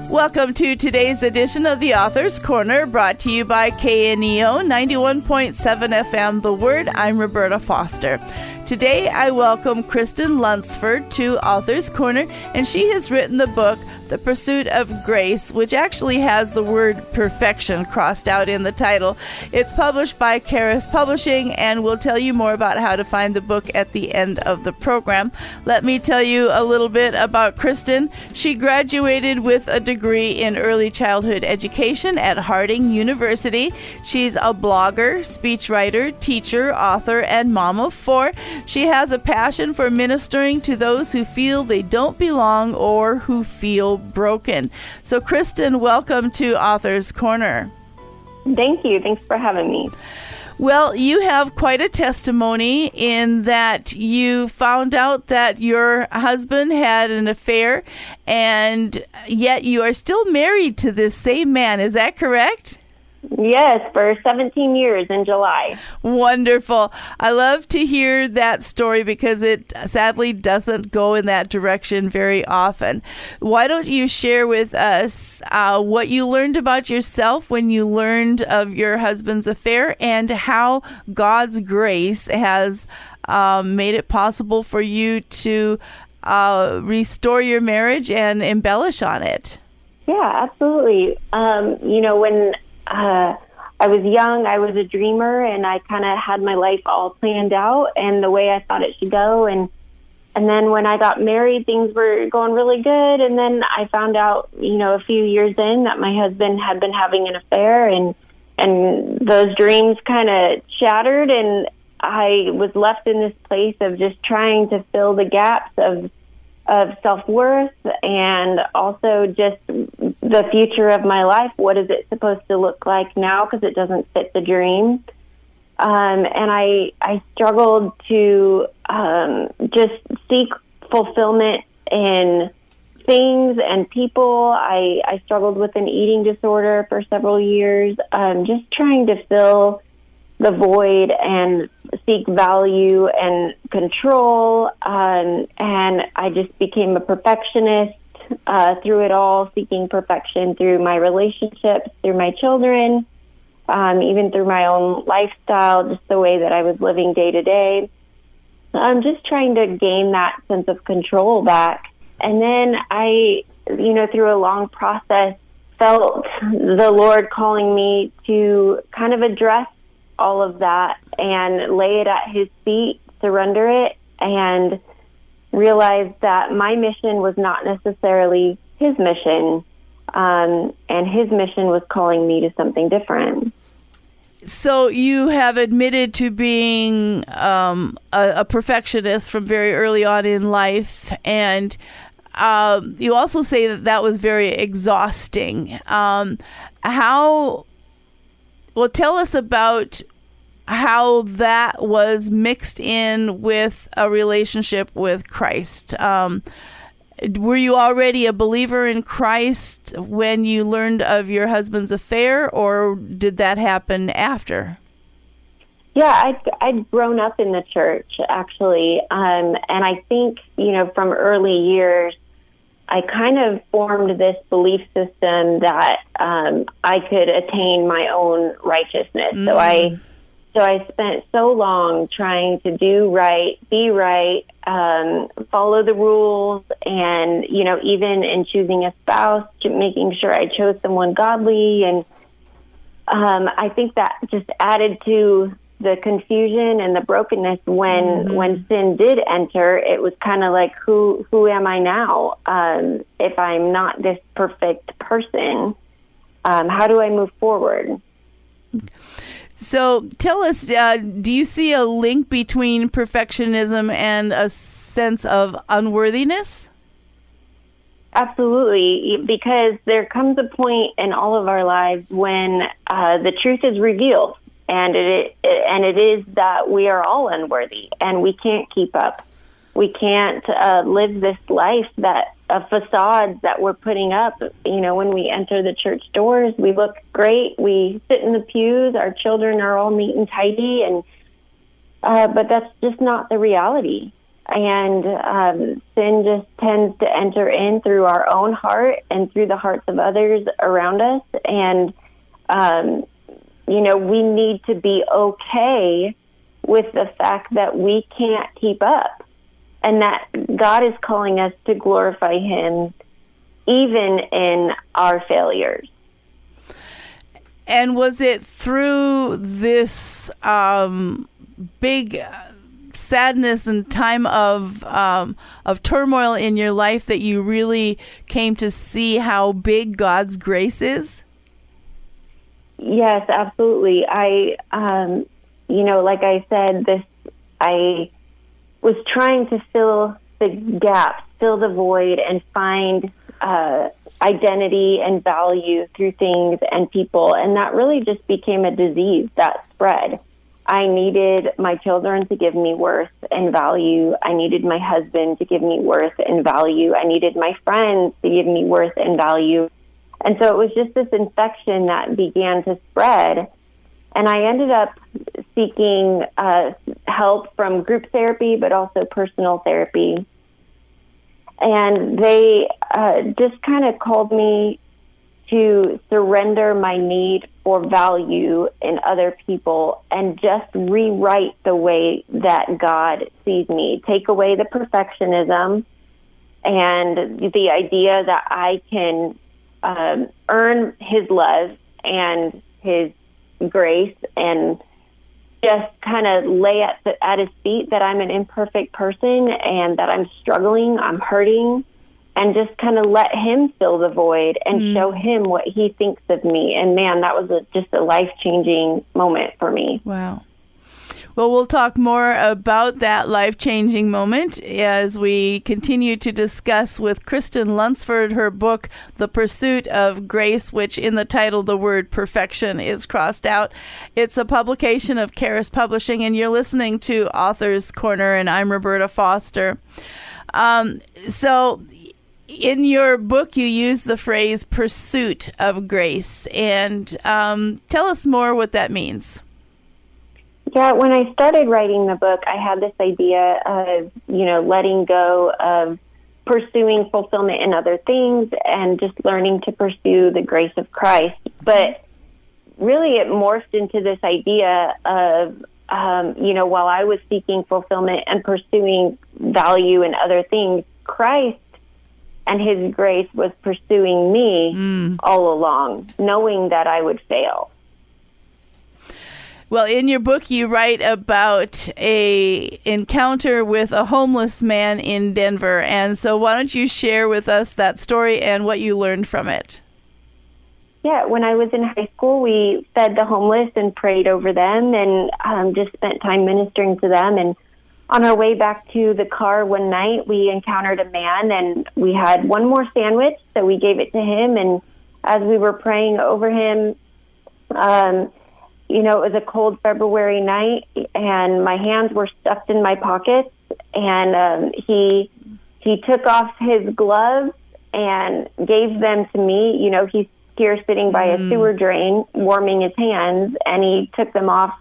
Welcome to today's edition of the Author's Corner, brought to you by KNEO 91.7 FM The Word. I'm Roberta Foster. Today I welcome Kristen Lunceford to Author's Corner, and she has written the book The Pursuit of Grace, which actually has the word perfection crossed out in the title. It's published by Charis Publishing, and we'll tell you more about how to find the book at the end of the program. Let me tell you a little bit about Kristen. She graduated with a degree in early childhood education at Harding University. She's a blogger, speechwriter, teacher, author, and mom of four. She has a passion for ministering to those who feel they don't belong or who feel broken. So, Kristen, welcome to Author's Corner. Thank you. Thanks for having me. Well, you have quite a testimony in that you found out that your husband had an affair, and yet you are still married to this same man. Is that correct? Yes, for 17 years in July. Wonderful. I love to hear that story because it sadly doesn't go in that direction very often. Why don't you share with us what you learned about yourself when you learned of your husband's affair, and how God's grace has made it possible for you to restore your marriage and embellish on it? Yeah, absolutely. When I was young, I was a dreamer, and I kind of had my life all planned out and the way I thought it should go. And then when I got married, things were going really good. And then I found out, a few years in, that my husband had been having an affair, and those dreams kind of shattered. And I was left in this place of just trying to fill the gaps of self-worth, and also just the future of my life. What is it supposed to look like now? Because it doesn't fit the dream. And I struggled to just seek fulfillment in things and people. I struggled with an eating disorder for several years, just trying to fill the void and seek value and control. And I just became a perfectionist through it all, seeking perfection through my relationships, through my children, even through my own lifestyle, just the way that I was living day to day. I'm just trying to gain that sense of control back. And then I, through a long process, felt the Lord calling me to kind of address all of that and lay it at His feet, surrender it, and realize that my mission was not necessarily His mission, and His mission was calling me to something different. So you have admitted to being a perfectionist from very early on in life, and you also say that was very exhausting. Tell us about how that was mixed in with a relationship with Christ. Were you already a believer in Christ when you learned of your husband's affair, or did that happen after? Yeah, I'd grown up in the church, actually. And I think, from early years, I kind of formed this belief system that I could attain my own righteousness. Mm. So I spent so long trying to do right, be right, follow the rules, and, even in choosing a spouse, making sure I chose someone godly. And I think that just added to the confusion and the brokenness when sin did enter. It was kind of like, who am I now? If I'm not this perfect person, how do I move forward? So tell us, do you see a link between perfectionism and a sense of unworthiness? Absolutely, because there comes a point in all of our lives when the truth is revealed, and it is that we are all unworthy, and we can't keep up. We can't live this life that a facade that we're putting up. When we enter the church doors, we look great. We sit in the pews. Our children are all neat and tidy, and but that's just not the reality. and sin just tends to enter in through our own heart and through the hearts of others around us. And, we need to be okay with the fact that we can't keep up, and that God is calling us to glorify Him even in our failures. And was it through this big sadness and time of turmoil in your life that you really came to see how big God's grace is? Yes, absolutely. Like I said, I was trying to fill the gaps, fill the void, and find identity and value through things and people. And that really just became a disease that spread. I needed my children to give me worth and value. I needed my husband to give me worth and value. I needed my friends to give me worth and value. And so it was just this infection that began to spread. And I ended up seeking help from group therapy, but also personal therapy. And they just kind of called me to surrender my need for value in other people and just rewrite the way that God sees me. Take away the perfectionism and the idea that I can earn His love and His grace, and just kind of lay at His feet that I'm an imperfect person and that I'm struggling, I'm hurting, and just kind of let Him fill the void and show Him what He thinks of me. And man, that was just a life-changing moment for me. Wow. Well, we'll talk more about that life-changing moment as we continue to discuss with Kristen Lunceford her book, The Pursuit of Grace, which in the title, the word perfection is crossed out. It's a publication of Charis Publishing, and you're listening to Author's Corner, and I'm Roberta Foster. So in your book, you use the phrase pursuit of grace, and tell us more what that means. Yeah, when I started writing the book, I had this idea of, letting go of pursuing fulfillment in other things and just learning to pursue the grace of Christ. But really it morphed into this idea of, while I was seeking fulfillment and pursuing value in other things, Christ and His grace was pursuing me all along, knowing that I would fail. Well, in your book, you write about a encounter with a homeless man in Denver. And so why don't you share with us that story and what you learned from it? Yeah, when I was in high school, we fed the homeless and prayed over them and just spent time ministering to them. And on our way back to the car one night, we encountered a man, and we had one more sandwich, so we gave it to him. And as we were praying over him, it was a cold February night, and my hands were stuffed in my pockets, and he took off his gloves and gave them to me. He's here sitting by a sewer drain, warming his hands, and he took them off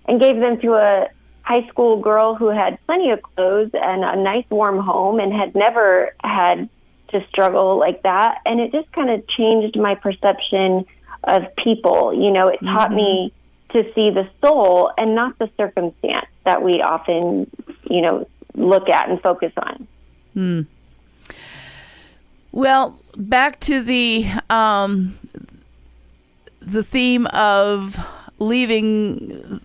and gave them to a high school girl who had plenty of clothes and a nice warm home and had never had to struggle like that. And it just kind of changed my perception of people. It taught me to see the soul and not the circumstance that we often, look at and focus on. Well, back to the theme of leaving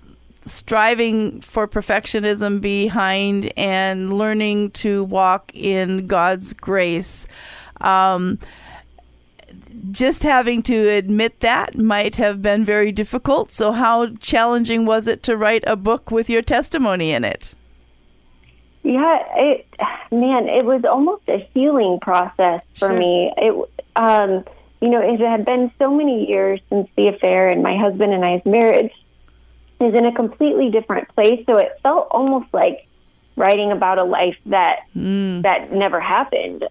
striving for perfectionism behind and learning to walk in God's grace. Just having to admit that might have been very difficult. So how challenging was it to write a book with your testimony in it? Yeah, it was almost a healing process for me. It had been so many years since the affair, and my husband and I's marriage is in a completely different place. So it felt almost like writing about a life that never happened.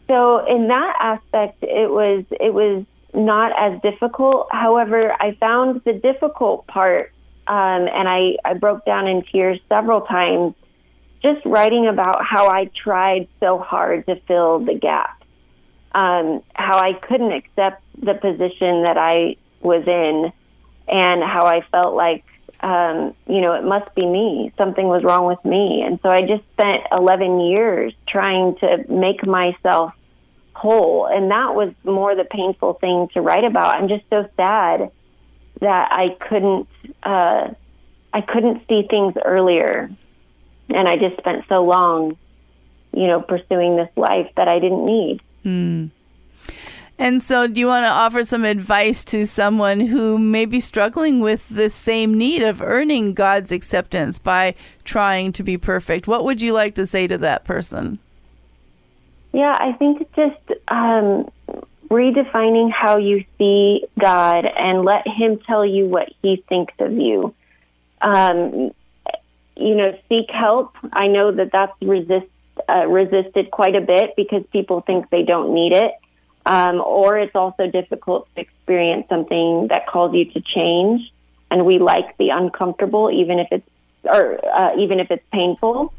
So in that aspect, it was not as difficult. However, I found the difficult part, and I broke down in tears several times, just writing about how I tried so hard to fill the gap, how I couldn't accept the position that I was in, and how I felt like, it must be me. Something was wrong with me. And so I just spent 11 years trying to make myself whole. And that was more the painful thing to write about. I'm just so sad that I couldn't see things earlier. And I just spent so long, pursuing this life that I didn't need. Mm. And so do you want to offer some advice to someone who may be struggling with the same need of earning God's acceptance by trying to be perfect? What would you like to say to that person? Yeah, I think just redefining how you see God and let him tell you what he thinks of you. Seek help. I know that's resisted quite a bit because people think they don't need it. Or it's also difficult to experience something that calls you to change, and we like the uncomfortable, even if it's painful,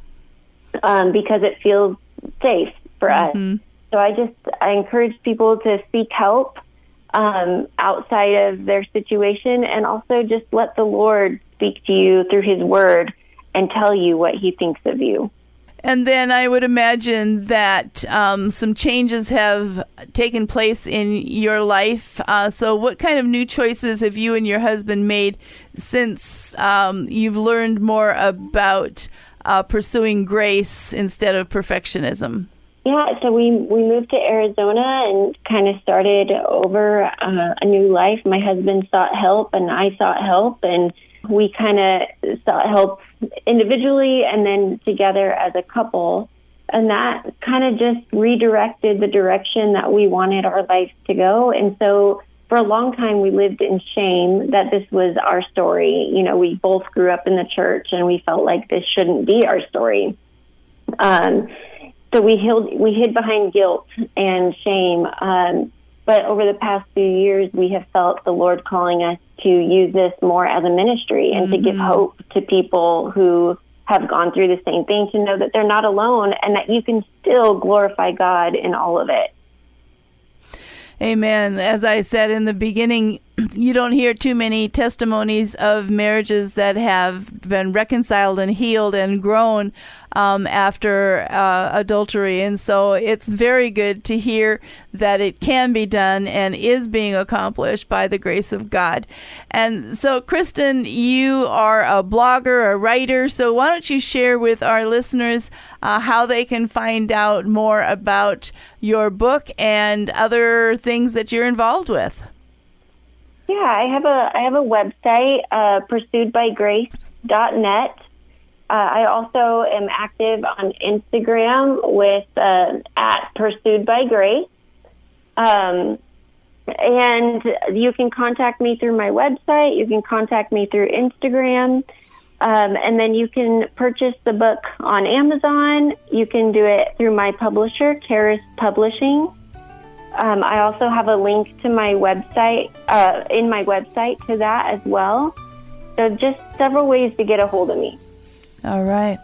because it feels safe for us. So I encourage people to seek help outside of their situation, and also just let the Lord speak to you through His Word and tell you what He thinks of you. And then I would imagine that some changes have taken place in your life. So what kind of new choices have you and your husband made since you've learned more about pursuing grace instead of perfectionism? Yeah, so we moved to Arizona and kind of started over a new life. My husband sought help and I sought help, and we kind of sought help individually and then together as a couple. And that kind of just redirected the direction that we wanted our lives to go. And so for a long time, we lived in shame that this was our story. We both grew up in the church and we felt like this shouldn't be our story. So we hid behind guilt and shame. But over the past few years, we have felt the Lord calling us to use this more as a ministry and to give hope to people who have gone through the same thing, to know that they're not alone and that you can still glorify God in all of it. Amen. As I said in the beginning, you don't hear too many testimonies of marriages that have been reconciled and healed and grown after adultery. And so it's very good to hear that it can be done and is being accomplished by the grace of God. And so, Kristen, you are a blogger, a writer. So why don't you share with our listeners how they can find out more about your book and other things that you're involved with? Yeah, I have a website, pursuedbygrace.net. I also am active on Instagram with at pursuedbygrace. And you can contact me through my website. You can contact me through Instagram. And then you can purchase the book on Amazon. You can do it through my publisher, Charis Publishing. I also have a link to my website, in my website to that as well. So just several ways to get a hold of me. All right.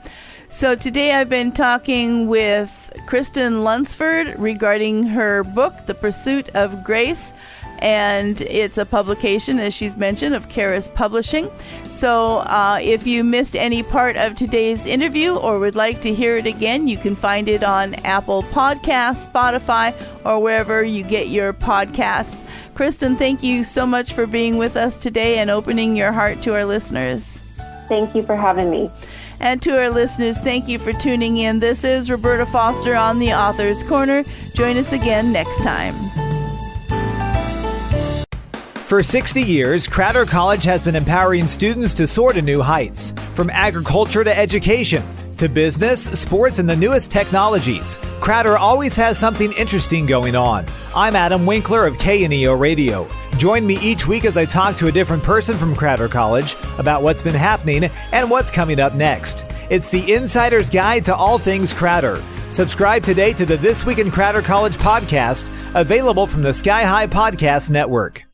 So today I've been talking with Kristen Lunceford regarding her book, The Pursuit of Grace. And it's a publication, as she's mentioned, of Charis Publishing. So if you missed any part of today's interview or would like to hear it again, you can find it on Apple Podcasts, Spotify, or wherever you get your podcasts. Kristen, thank you so much for being with us today and opening your heart to our listeners. Thank you for having me. And to our listeners, thank you for tuning in. This is Roberta Foster on the Author's Corner. Join us again next time. For 60 years, Crowder College has been empowering students to soar to new heights. From agriculture to education, to business, sports, and the newest technologies, Crowder always has something interesting going on. I'm Adam Winkler of KNEO Radio. Join me each week as I talk to a different person from Crowder College about what's been happening and what's coming up next. It's the Insider's Guide to all things Crowder. Subscribe today to the This Week in Crowder College podcast, available from the Sky High Podcast Network.